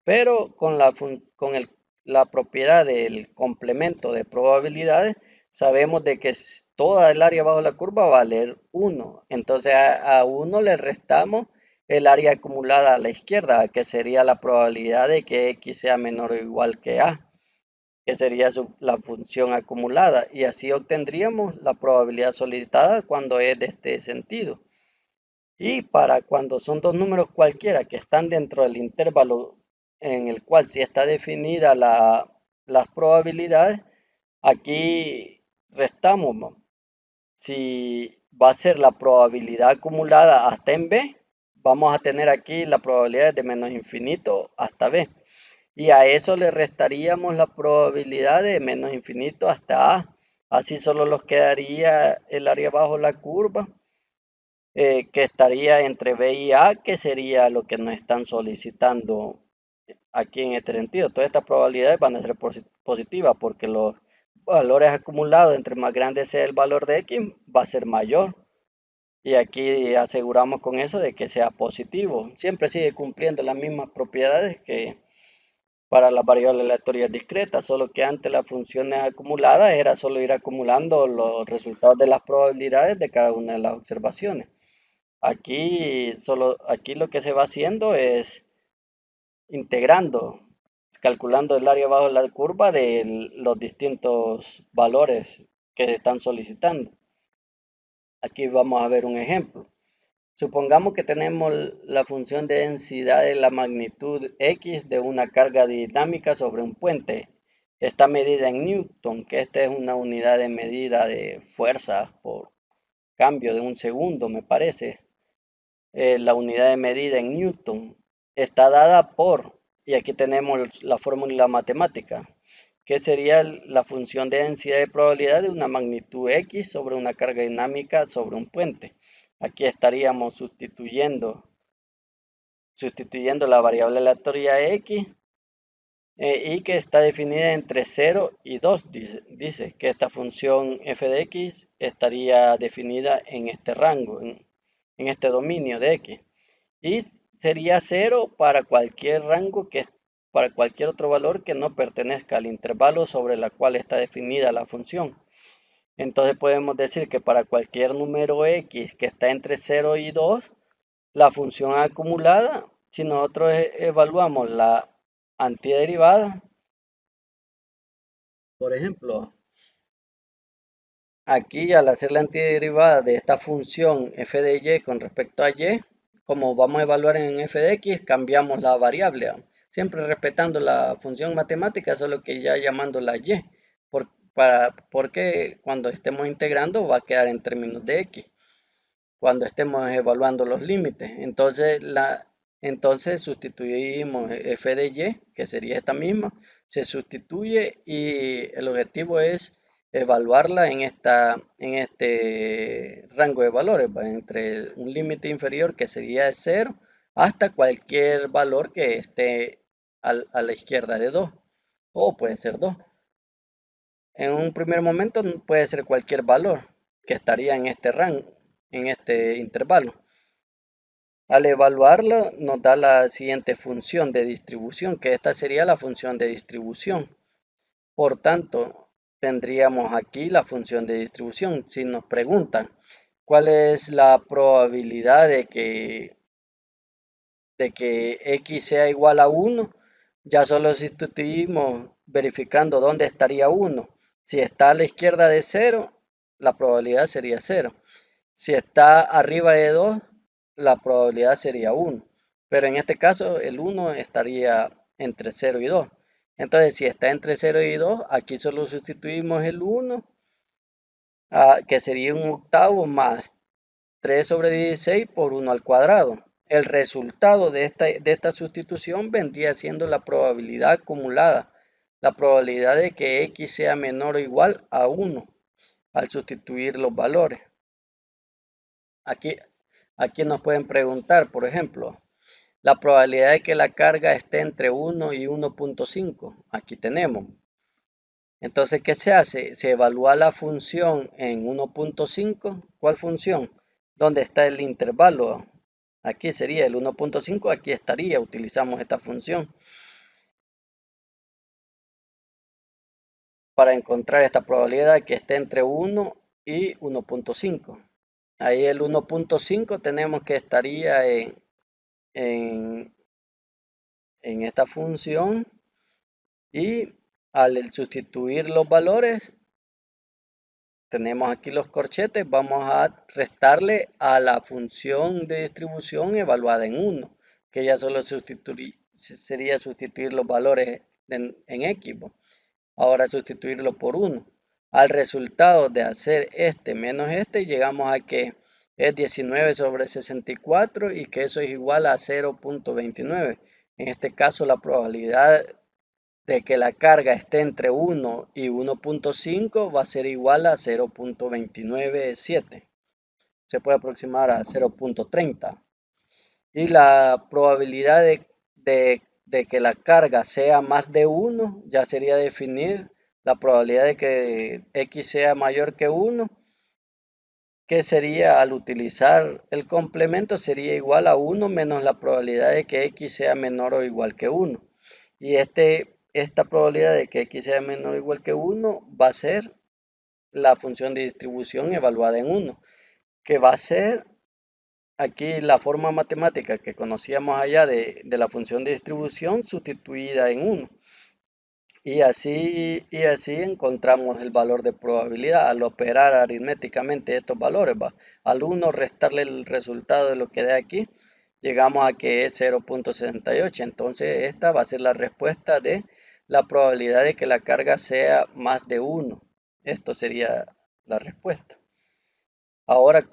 Pero con la propiedad del complemento de probabilidades, sabemos de que toda el área bajo la curva va a valer 1. Entonces a 1 le restamos el área acumulada a la izquierda, que sería la probabilidad de que x sea menor o igual que a, que sería la función acumulada, y así obtendríamos la probabilidad solicitada cuando es de este sentido. Y para cuando son dos números cualquiera que están dentro del intervalo en el cual sí está definida las probabilidades, aquí restamos. Si va a ser la probabilidad acumulada hasta en b, vamos a tener aquí la probabilidad de menos infinito hasta b. Y a eso le restaríamos la probabilidad de menos infinito hasta a. Así solo nos quedaría el área bajo la curva, que estaría entre b y a, que sería lo que nos están solicitando aquí en este sentido. Todas estas probabilidades van a ser positivas porque los valores acumulados, entre más grande sea el valor de x, va a ser mayor. Y aquí aseguramos con eso de que sea positivo. Siempre sigue cumpliendo las mismas propiedades que para las variables aleatorias discretas, solo que antes las funciones acumuladas era solo ir acumulando los resultados de las probabilidades de cada una de las observaciones. Aquí lo que se va haciendo es integrando, calculando el área bajo la curva de los distintos valores que se están solicitando. Aquí vamos a ver un ejemplo. Supongamos que tenemos la función de densidad de la magnitud x de una carga dinámica sobre un puente. Está medida en Newton, que esta es una unidad de medida de fuerza por cambio de un segundo, me parece. La unidad de medida en Newton está dada por, y aquí tenemos la fórmula matemática, que sería la función de densidad de probabilidad de una magnitud x sobre una carga dinámica sobre un puente. Aquí estaríamos sustituyendo la variable aleatoria x, y que está definida entre 0 y 2. Dice que esta función f de x estaría definida en este rango, en este dominio de x. Y sería 0 para cualquier rango para cualquier otro valor que no pertenezca al intervalo sobre el cual está definida la función. Entonces podemos decir que para cualquier número x que está entre 0 y 2, la función acumulada, si nosotros evaluamos la antiderivada, por ejemplo, aquí al hacer la antiderivada de esta función f de y con respecto a y, como vamos a evaluar en f de x, cambiamos la variable, siempre respetando la función matemática, solo que ya llamándola y, porque cuando estemos integrando va a quedar en términos de x, cuando estemos evaluando los límites. Entonces sustituimos f de y, que sería esta misma, se sustituye y el objetivo es evaluarla en este rango de valores, entre un límite inferior que sería 0 hasta cualquier valor que esté a la izquierda de 2, o puede ser 2. En un primer momento puede ser cualquier valor que estaría en este rango, en este intervalo. Al evaluarlo nos da la siguiente función de distribución, que esta sería la función de distribución. Por tanto, tendríamos aquí la función de distribución. Si nos preguntan cuál es la probabilidad de que x sea igual a 1, ya solo sustituimos verificando dónde estaría 1. Si está a la izquierda de 0, la probabilidad sería 0. Si está arriba de 2, la probabilidad sería 1. Pero en este caso el 1 estaría entre 0 y 2. Entonces, si está entre 0 y 2, aquí solo sustituimos el 1, que sería un octavo, más 3 sobre 16 por 1 al cuadrado. El resultado de esta sustitución vendría siendo la probabilidad acumulada, la probabilidad de que x sea menor o igual a 1 al sustituir los valores. Aquí nos pueden preguntar, por ejemplo, la probabilidad de que la carga esté entre 1 y 1.5. Aquí tenemos. Entonces, ¿qué se hace? Se evalúa la función en 1.5. ¿Cuál función? ¿Dónde está el intervalo? Aquí sería el 1.5, aquí estaría, utilizamos esta función para encontrar esta probabilidad de que esté entre 1 y 1.5. Ahí el 1.5 tenemos que estaría en esta función, y al sustituir los valores, tenemos aquí los corchetes, vamos a restarle a la función de distribución evaluada en 1, que ya solo sería sustituir los valores en x. Ahora sustituirlo por 1. Al resultado de hacer este menos este, llegamos a que es 19 sobre 64 y que eso es igual a 0.29. En este caso, la probabilidad de que la carga esté entre 1 y 1.5 va a ser igual a 0.297. Se puede aproximar a 0.30. Y la probabilidad de que la carga sea más de 1 ya sería definir la probabilidad de que x sea mayor que 1, que sería, al utilizar el complemento, sería igual a 1 menos la probabilidad de que x sea menor o igual que 1. Y esta probabilidad de que x sea menor o igual que 1 va a ser la función de distribución evaluada en 1, que va a ser aquí la forma matemática que conocíamos allá de la función de distribución sustituida en 1. Y así encontramos el valor de probabilidad al operar aritméticamente estos valores. Al 1 restarle el resultado de lo que da aquí, llegamos a que es 0.68. Entonces esta va a ser la respuesta de la probabilidad de que la carga sea más de 1. Esto sería la respuesta. Ahora,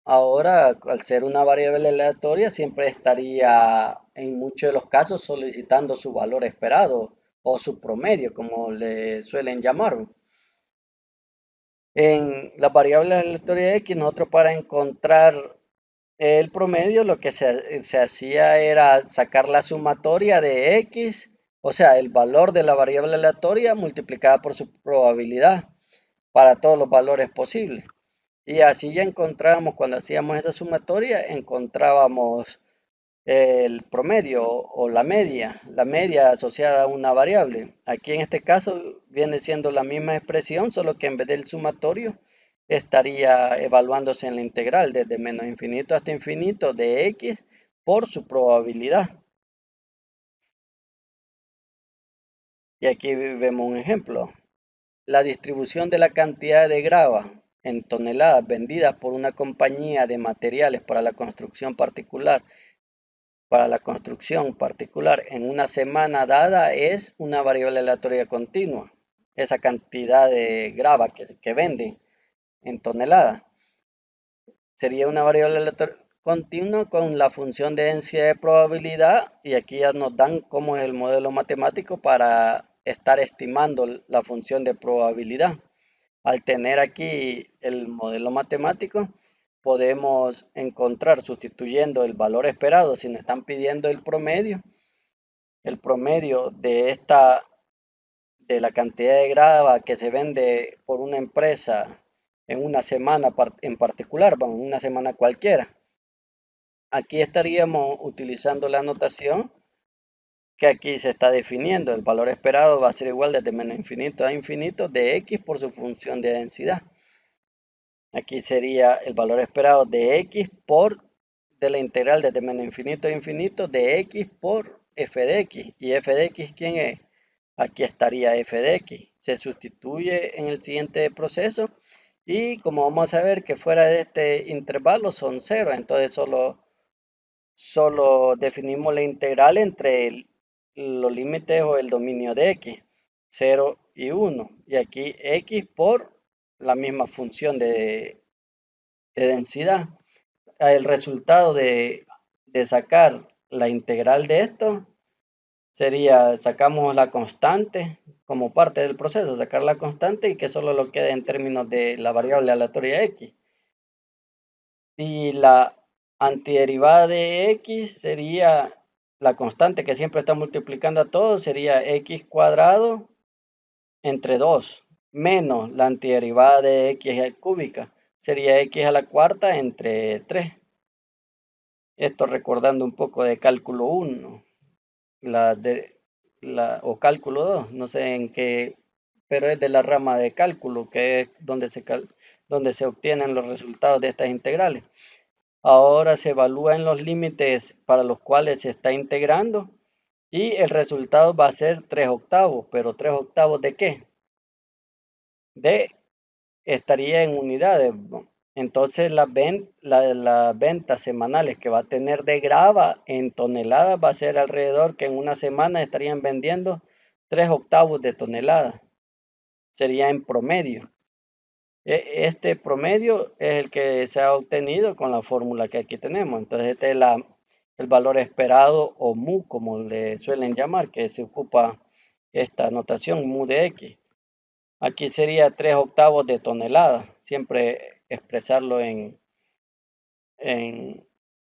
ahora, al ser una variable aleatoria, siempre estaría en muchos de los casos solicitando su valor esperado o su promedio, como le suelen llamar. En las variables aleatorias X, nosotros, para encontrar el promedio, lo que se hacía era sacar la sumatoria de X, o sea, el valor de la variable aleatoria multiplicada por su probabilidad para todos los valores posibles. Y así ya encontrábamos, cuando hacíamos esa sumatoria, encontrábamos el promedio o la media asociada a una variable. Aquí en este caso viene siendo la misma expresión, solo que en vez del sumatorio estaría evaluándose en la integral desde menos infinito hasta infinito de x por su probabilidad. Y aquí vemos un ejemplo. La distribución de la cantidad de grava en toneladas vendidas por una compañía de materiales para la construcción particular en una semana dada es una variable aleatoria continua. Esa cantidad de grava que vende en toneladas sería una variable aleatoria continua con la función de densidad de probabilidad, y aquí ya nos dan cómo es el modelo matemático para estar estimando la función de probabilidad. Al tener aquí el modelo matemático, podemos encontrar sustituyendo el valor esperado, si nos están pidiendo el promedio de la cantidad de grava que se vende por una empresa en una semana en particular, bueno, en una semana cualquiera. Aquí estaríamos utilizando la notación que aquí se está definiendo. El valor esperado va a ser igual desde menos infinito a infinito de x por su función de densidad. Aquí sería el valor esperado de x por de la integral desde menos infinito a infinito de x por f de x. ¿Y f de x quién es? Aquí estaría f de x. Se sustituye en el siguiente proceso y como vamos a ver que fuera de este intervalo son 0, entonces solo definimos la integral entre los límites o el dominio de x, 0 y 1. Y aquí x por la misma función de densidad. El resultado de sacar la integral de esto sería, sacamos la constante como parte del proceso, sacar la constante y que solo lo quede en términos de la variable aleatoria x. Y la antiderivada de x sería la constante que siempre está multiplicando a todos, sería x cuadrado entre 2 menos la antiderivada de x cúbica, sería x a la cuarta entre 3. Esto recordando un poco de cálculo 1 o cálculo 2, no sé en qué, pero es de la rama de cálculo, que es donde se obtienen los resultados de estas integrales. Ahora se evalúan los límites para los cuales se está integrando y el resultado va a ser 3 octavos, pero 3 octavos ¿de qué? Estaría en unidades. Entonces las ventas semanales que va a tener de grava en toneladas va a ser alrededor que en una semana estarían vendiendo 3 octavos de tonelada. Sería en promedio. Este promedio es el que se ha obtenido con la fórmula que aquí tenemos. Entonces este es el valor esperado o mu, como le suelen llamar, que se ocupa esta notación mu de x. Aquí sería 3 octavos de tonelada, siempre expresarlo en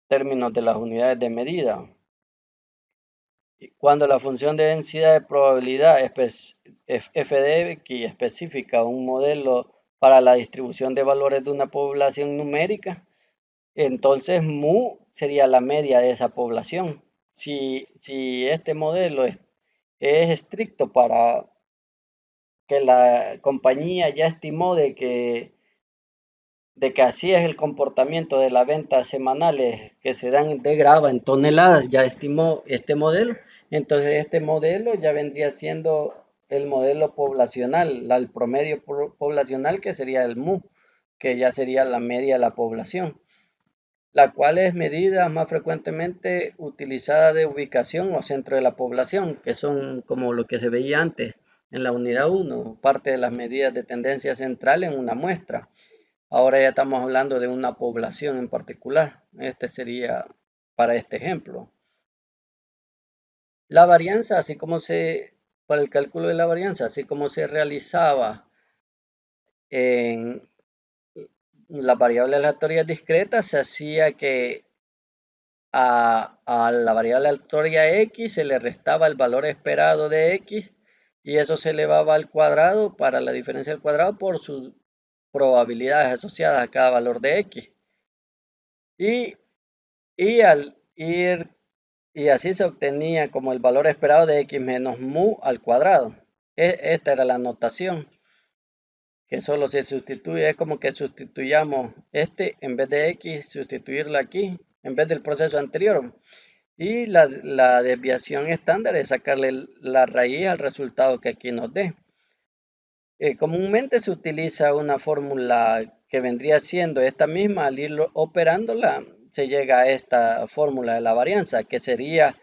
términos de las unidades de medida. Cuando la función de densidad de probabilidad f de x especifica un modelo para la distribución de valores de una población numérica, entonces mu sería la media de esa población. Si este modelo es estricto para que la compañía ya estimó de que así es el comportamiento de las ventas semanales que se dan de grava en toneladas, ya estimó este modelo. Entonces este modelo ya vendría siendo el modelo poblacional, el promedio poblacional que sería el MU, que ya sería la media de la población, la cual es medida más frecuentemente utilizada de ubicación o centro de la población, que son como lo que se veía antes en la unidad 1, parte de las medidas de tendencia central en una muestra. Ahora ya estamos hablando de una población en particular. Este sería para este ejemplo. La varianza, para el cálculo de la varianza, así como se realizaba en la variable aleatoria discreta, se hacía que a la variable aleatoria x se le restaba el valor esperado de x y eso se elevaba al cuadrado para la diferencia del cuadrado por sus probabilidades asociadas a cada valor de x. Y al ir, y así se obtenía como el valor esperado de x menos mu al cuadrado. Esta era la notación, que solo se sustituye, es como que sustituyamos en vez de x, sustituirlo aquí, en vez del proceso anterior. Y la desviación estándar es sacarle la raíz al resultado que aquí nos dé. Comúnmente se utiliza una fórmula que vendría siendo esta misma, al ir operándola, se llega a esta fórmula de la varianza, que sería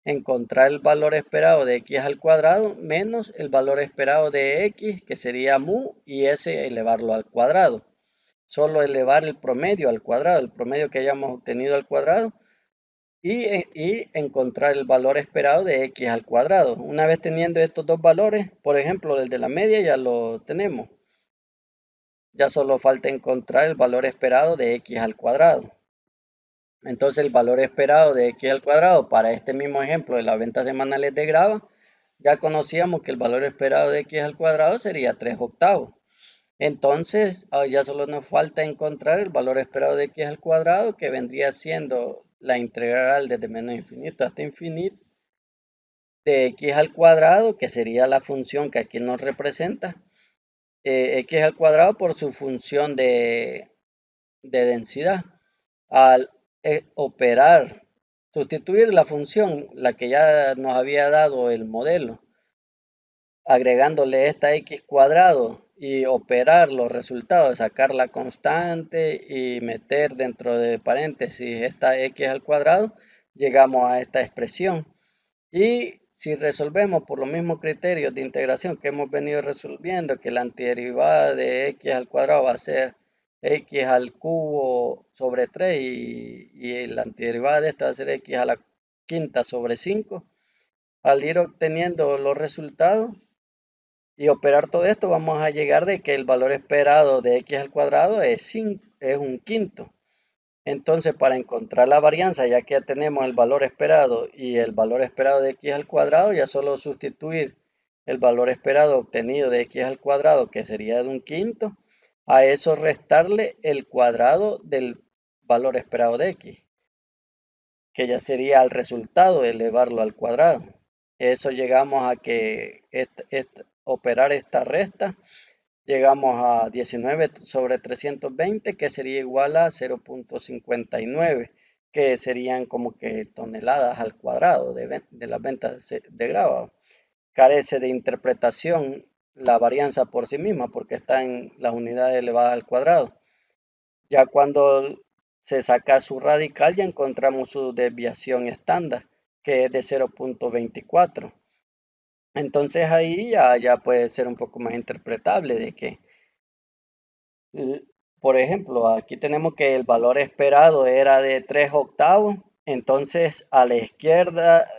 encontrar el valor esperado de x al cuadrado menos el valor esperado de x, que sería mu, y ese elevarlo al cuadrado. Solo elevar el promedio al cuadrado, el promedio que hayamos obtenido al cuadrado, y encontrar el valor esperado de x al cuadrado. Una vez teniendo estos dos valores, por ejemplo, el de la media ya lo tenemos. ya solo falta encontrar el valor esperado de x al cuadrado. Entonces el valor esperado de x al cuadrado para este mismo ejemplo de las ventas semanales de grava, ya conocíamos que el valor esperado de x al cuadrado sería 3/8. Entonces ya solo nos falta encontrar el valor esperado de x al cuadrado, que vendría siendo la integral desde menos infinito hasta infinito de x al cuadrado, que sería la función que aquí nos representa, x al cuadrado por su función de densidad. Al operar, sustituir la función, la que ya nos había dado el modelo, agregándole esta x cuadrado y operar los resultados, sacar la constante y meter dentro de paréntesis esta x al cuadrado, llegamos a esta expresión. Y si resolvemos por los mismos criterios de integración que hemos venido resolviendo, que la antiderivada de x al cuadrado va a ser x al cubo sobre 3 y la antiderivada de esta va a ser x a la quinta sobre 5, al ir obteniendo los resultados y operar todo esto, vamos a llegar de que el valor esperado de x al cuadrado es un quinto. Entonces, para encontrar la varianza, ya que ya tenemos el valor esperado y el valor esperado de x al cuadrado, ya solo sustituir el valor esperado obtenido de x al cuadrado, que sería de un quinto, a eso restarle el cuadrado del valor esperado de x, que ya sería el resultado elevarlo al cuadrado. Eso llegamos a que operar esta resta, llegamos a 19 sobre 320, que sería igual a 0.59, que serían como que toneladas al cuadrado de las ventas de grava. Carece de interpretación la varianza por sí misma, porque está en las unidades elevadas al cuadrado. Ya cuando se saca su radical, ya encontramos su desviación estándar, que es de 0.24. Entonces ahí ya puede ser un poco más interpretable de que, por ejemplo, aquí tenemos que el valor esperado era de 3/8, entonces a la izquierda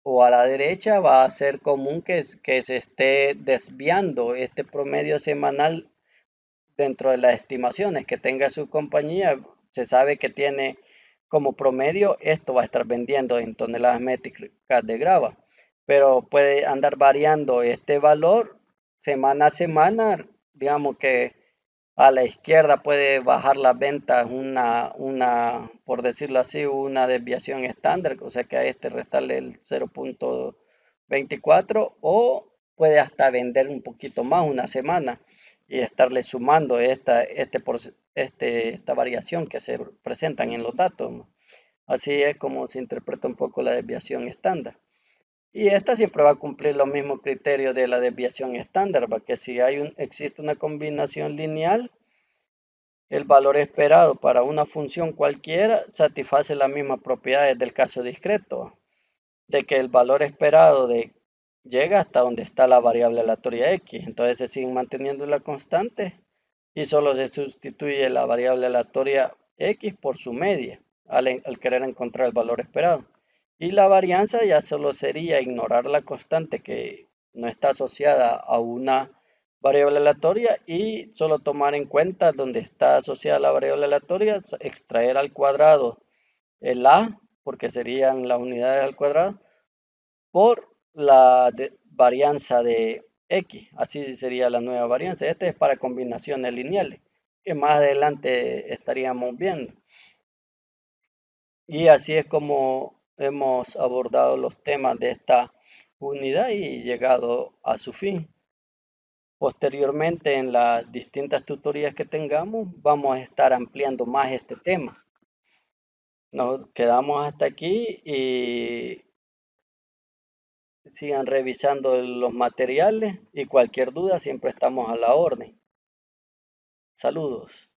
o a la derecha va a ser común que se esté desviando este promedio semanal dentro de las estimaciones que tenga su compañía. Se sabe que tiene como promedio, esto va a estar vendiendo en toneladas métricas de grava, pero puede andar variando este valor semana a semana. Digamos que a la izquierda puede bajar las ventas por decirlo así, una desviación estándar, o sea que a este restarle el 0.24, o puede hasta vender un poquito más una semana y estarle sumando esta variación que se presentan en los datos, ¿no? Así es como se interpreta un poco la desviación estándar. Y esta siempre va a cumplir los mismos criterios de la desviación estándar, porque si existe una combinación lineal, el valor esperado para una función cualquiera satisface las mismas propiedades del caso discreto, de que el valor esperado llega hasta donde está la variable aleatoria x, entonces se sigue manteniendo la constante y solo se sustituye la variable aleatoria x por su media al querer encontrar el valor esperado. Y la varianza ya solo sería ignorar la constante que no está asociada a una variable aleatoria y solo tomar en cuenta donde está asociada la variable aleatoria, extraer al cuadrado el a, porque serían las unidades al cuadrado, por la varianza de x. Así sería la nueva varianza. Este es para combinaciones lineales, que más adelante estaríamos viendo. Y así es como hemos abordado los temas de esta unidad y llegado a su fin. Posteriormente, en las distintas tutorías que tengamos, vamos a estar ampliando más este tema. Nos quedamos hasta aquí y sigan revisando los materiales y cualquier duda siempre estamos a la orden. Saludos.